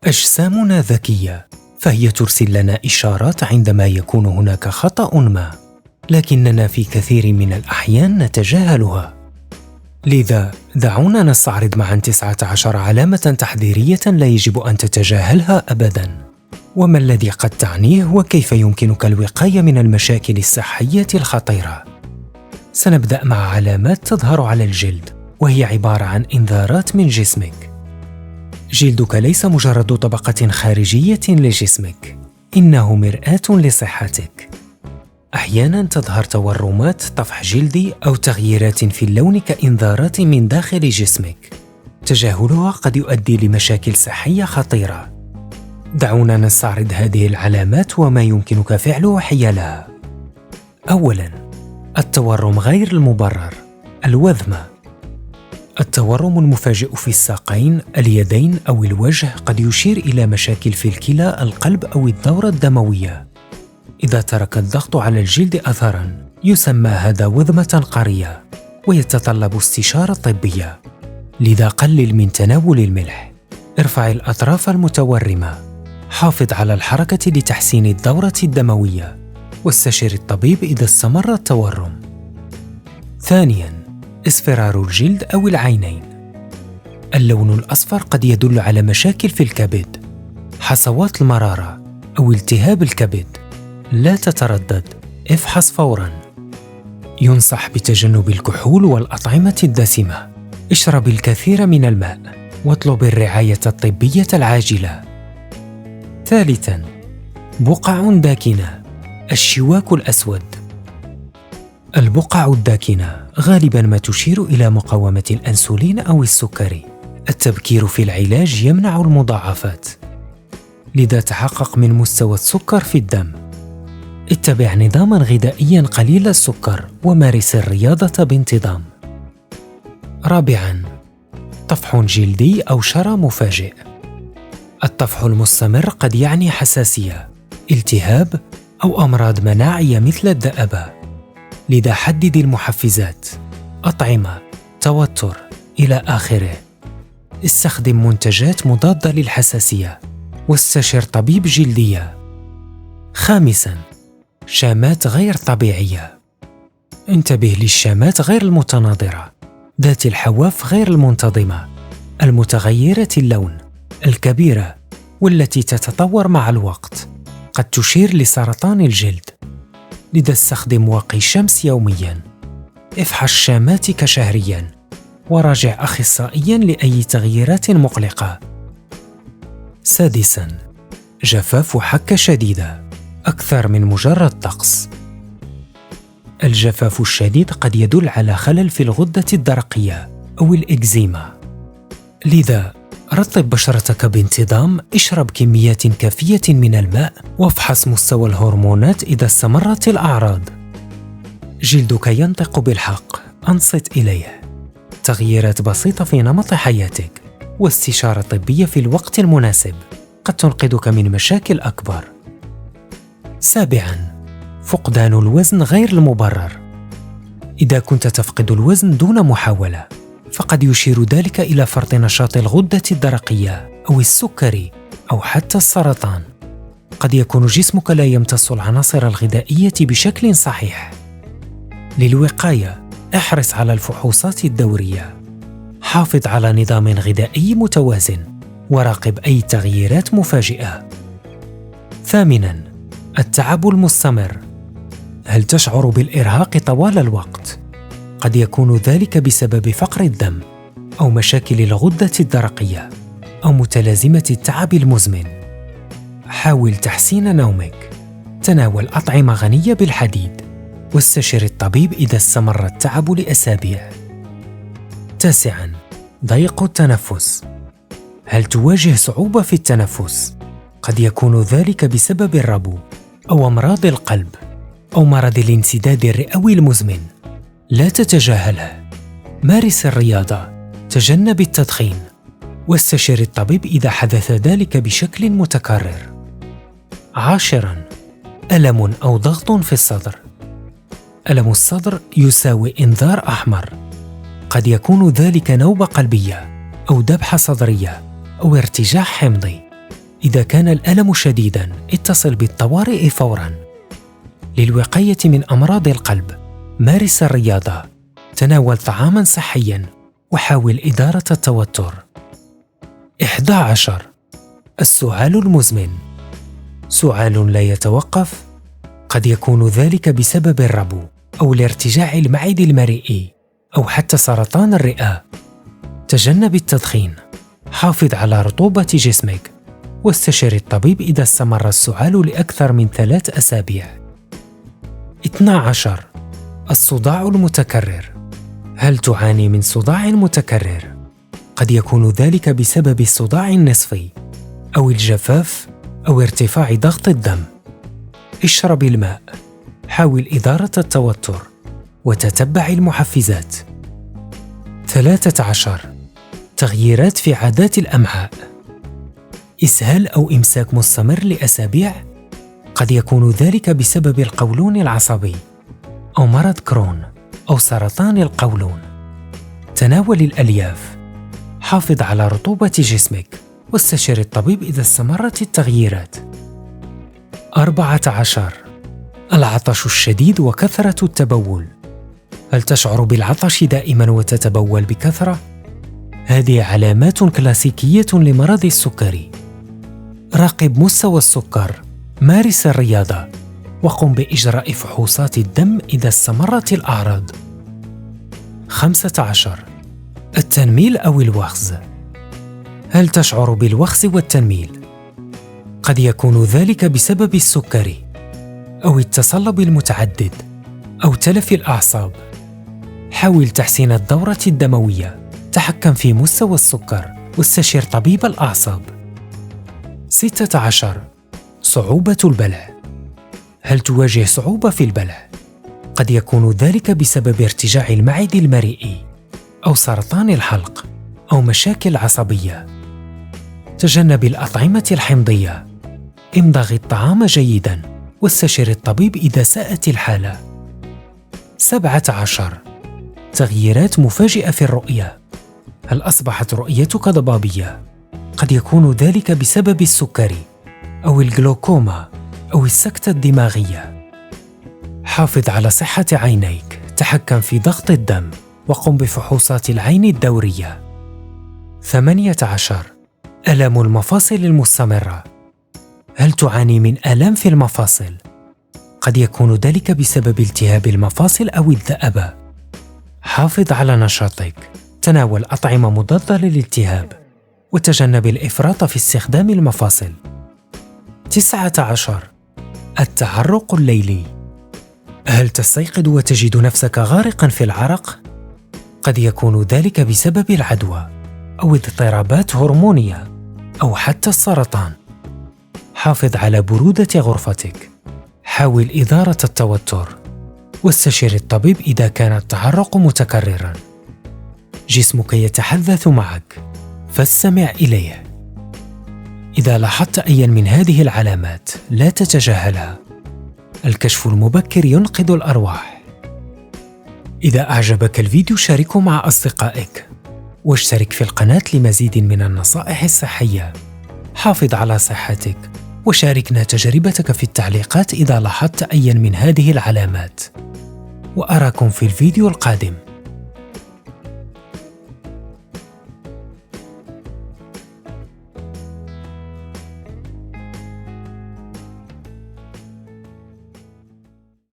أجسامنا ذكية، فهي ترسل لنا إشارات عندما يكون هناك خطأ ما، لكننا في كثير من الأحيان نتجاهلها. لذا دعونا نستعرض معا 19 علامة تحذيرية لا يجب أن تتجاهلها أبداً، وما الذي قد تعنيه وكيف يمكنك الوقاية من المشاكل الصحية الخطيرة. سنبدأ مع علامات تظهر على الجلد، وهي عبارة عن إنذارات من جسمك. جلدك ليس مجرد طبقة خارجية لجسمك، إنه مرآة لصحتك. أحياناً تظهر تورمات، طفح جلدي أو تغييرات في اللون كإنذارات من داخل جسمك. تجاهلها قد يؤدي لمشاكل صحية خطيرة. دعونا نستعرض هذه العلامات وما يمكنك فعله حيالها. أولاً، التورم غير المبرر، الوذمة. التورم المفاجئ في الساقين، اليدين أو الوجه قد يشير إلى مشاكل في الكلى، القلب أو الدورة الدموية. إذا ترك الضغط على الجلد أثراً، يسمى هذا وذمة قارية، ويتطلب استشارة طبية. لذا قلل من تناول الملح. ارفع الأطراف المتورمة. حافظ على الحركة لتحسين الدورة الدموية، واستشر الطبيب إذا استمر التورم. ثانياً، اصفرار الجلد أو العينين. اللون الأصفر قد يدل على مشاكل في الكبد، حصوات المرارة أو التهاب الكبد. لا تتردد، افحص فوراً. ينصح بتجنب الكحول والأطعمة الدسمة. اشرب الكثير من الماء، واطلب الرعاية الطبية العاجلة. ثالثاً، بقع داكنة، الشواك الأسود. البقع الداكنة غالباً ما تشير إلى مقاومة الأنسولين أو السكري. التبكير في العلاج يمنع المضاعفات. لذا تحقق من مستوى السكر في الدم. اتبع نظاماً غذائياً قليل السكر، ومارس الرياضة بانتظام. رابعاً، طفح جلدي أو شرى مفاجئ. الطفح المستمر قد يعني حساسية، التهاب أو أمراض مناعية مثل الذئبة. لذا حدد المحفزات، أطعمة، توتر إلى آخره. استخدم منتجات مضادة للحساسية، واستشر طبيب جلدية. خامساً، شامات غير طبيعية. انتبه للشامات غير المتناظرة، ذات الحواف غير المنتظمة، المتغيرة اللون، الكبيرة، والتي تتطور مع الوقت. قد تشير لسرطان الجلد. لذا استخدم واقي شمس يومياً. افحص شاماتك شهرياً، وراجع أخصائياً لأي تغييرات مقلقة. سادساً، جفاف حكة شديدة، أكثر من مجرد طقس. الجفاف الشديد قد يدل على خلل في الغدة الدرقية أو الإكزيما. لذا رطب بشرتك بانتظام، اشرب كميات كافية من الماء، وافحص مستوى الهرمونات إذا استمرت الأعراض. جلدك ينطق بالحق، أنصت إليه. تغييرات بسيطة في نمط حياتك واستشارة طبية في الوقت المناسب قد تنقذك من مشاكل أكبر. سابعاً، فقدان الوزن غير المبرر. إذا كنت تفقد الوزن دون محاولة، فقد يشير ذلك إلى فرط نشاط الغدة الدرقية أو السكري أو حتى السرطان. قد يكون جسمك لا يمتص العناصر الغذائية بشكل صحيح. للوقاية، احرص على الفحوصات الدورية. حافظ على نظام غذائي متوازن، وراقب أي تغييرات مفاجئة. ثامناً، التعب المستمر. هل تشعر بالإرهاق طوال الوقت؟ قد يكون ذلك بسبب فقر الدم أو مشاكل الغدة الدرقية أو متلازمة التعب المزمن. حاول تحسين نومك. تناول أطعمة غنية بالحديد، واستشر الطبيب إذا استمر التعب لأسابيع. تاسعاً، ضيق التنفس. هل تواجه صعوبة في التنفس؟ قد يكون ذلك بسبب الربو أو أمراض القلب أو مرض الانسداد الرئوي المزمن. لا تتجاهله. مارس الرياضة، تجنب التدخين، واستشر الطبيب إذا حدث ذلك بشكل متكرر. عاشراً، ألم أو ضغط في الصدر. ألم الصدر يساوي إنذار أحمر. قد يكون ذلك نوبة قلبية أو ذبحة صدرية أو ارتجاع حمضي. إذا كان الألم شديداً، اتصل بالطوارئ فوراً. للوقاية من أمراض القلب، مارس الرياضة، تناول طعاماً صحياً، وحاول إدارة التوتر. 11. السعال المزمن. سعال لا يتوقف، قد يكون ذلك بسبب الربو أو الارتجاع المعدي المريئي أو حتى سرطان الرئة. تجنب التدخين، حافظ على رطوبة جسمك، واستشر الطبيب إذا استمر السعال لأكثر من 3 أسابيع. 12. الصداع المتكرر. هل تعاني من صداع متكرر؟ قد يكون ذلك بسبب الصداع النصفي أو الجفاف أو ارتفاع ضغط الدم. اشرب الماء، حاول إدارة التوتر، وتتبع المحفزات. 13. تغييرات في عادات الأمعاء. إسهال أو إمساك مستمر لأسابيع، قد يكون ذلك بسبب القولون العصبي أو مرض كرون أو سرطان القولون. تناول الألياف، حافظ على رطوبة جسمك، واستشر الطبيب إذا استمرت التغييرات. 14. العطش الشديد وكثرة التبول. هل تشعر بالعطش دائما وتتبول بكثرة؟ هذه علامات كلاسيكية لمرض السكري. راقب مستوى السكر، مارس الرياضة، وقم بإجراء فحوصات الدم إذا استمرت الأعراض. 15. التنميل أو الوخز. هل تشعر بالوخز والتنميل؟ قد يكون ذلك بسبب السكري أو التصلب المتعدد أو تلف الأعصاب. حاول تحسين الدورة الدموية، تحكم في مستوى السكر، واستشر طبيب الأعصاب. 16. صعوبة البلع. هل تواجه صعوبة في البلع؟ قد يكون ذلك بسبب ارتجاع المعدة المريئي أو سرطان الحلق أو مشاكل عصبية. تجنب الأطعمة الحمضية، امضغ الطعام جيداً، واستشر الطبيب إذا ساءت الحالة. 17. تغييرات مفاجئة في الرؤية. هل أصبحت رؤيتك ضبابية؟ قد يكون ذلك بسبب السكري أو الجلوكوما أو السكتة الدماغية. حافظ على صحة عينيك، تحكم في ضغط الدم، وقم بفحوصات العين الدورية. 18. ألم المفاصل المستمرة. هل تعاني من آلام في المفاصل؟ قد يكون ذلك بسبب التهاب المفاصل أو الذئبة. حافظ على نشاطك، تناول أطعمة مضادة للالتهاب، وتجنب الإفراط في استخدام المفاصل. 19. التعرق الليلي. هل تستيقظ وتجد نفسك غارقا في العرق؟ قد يكون ذلك بسبب العدوى أو اضطرابات هرمونية أو حتى السرطان. حافظ على برودة غرفتك، حاول إدارة التوتر، واستشر الطبيب إذا كان التعرق متكررا. جسمك يتحدث معك، فاستمع إليه. إذا لاحظت أي من هذه العلامات لا تتجاهلها. الكشف المبكر ينقذ الأرواح. إذا أعجبك الفيديو شاركه مع أصدقائك، واشترك في القناة لمزيد من النصائح الصحية. حافظ على صحتك، وشاركنا تجربتك في التعليقات إذا لاحظت أي من هذه العلامات. وأراكم في الفيديو القادم.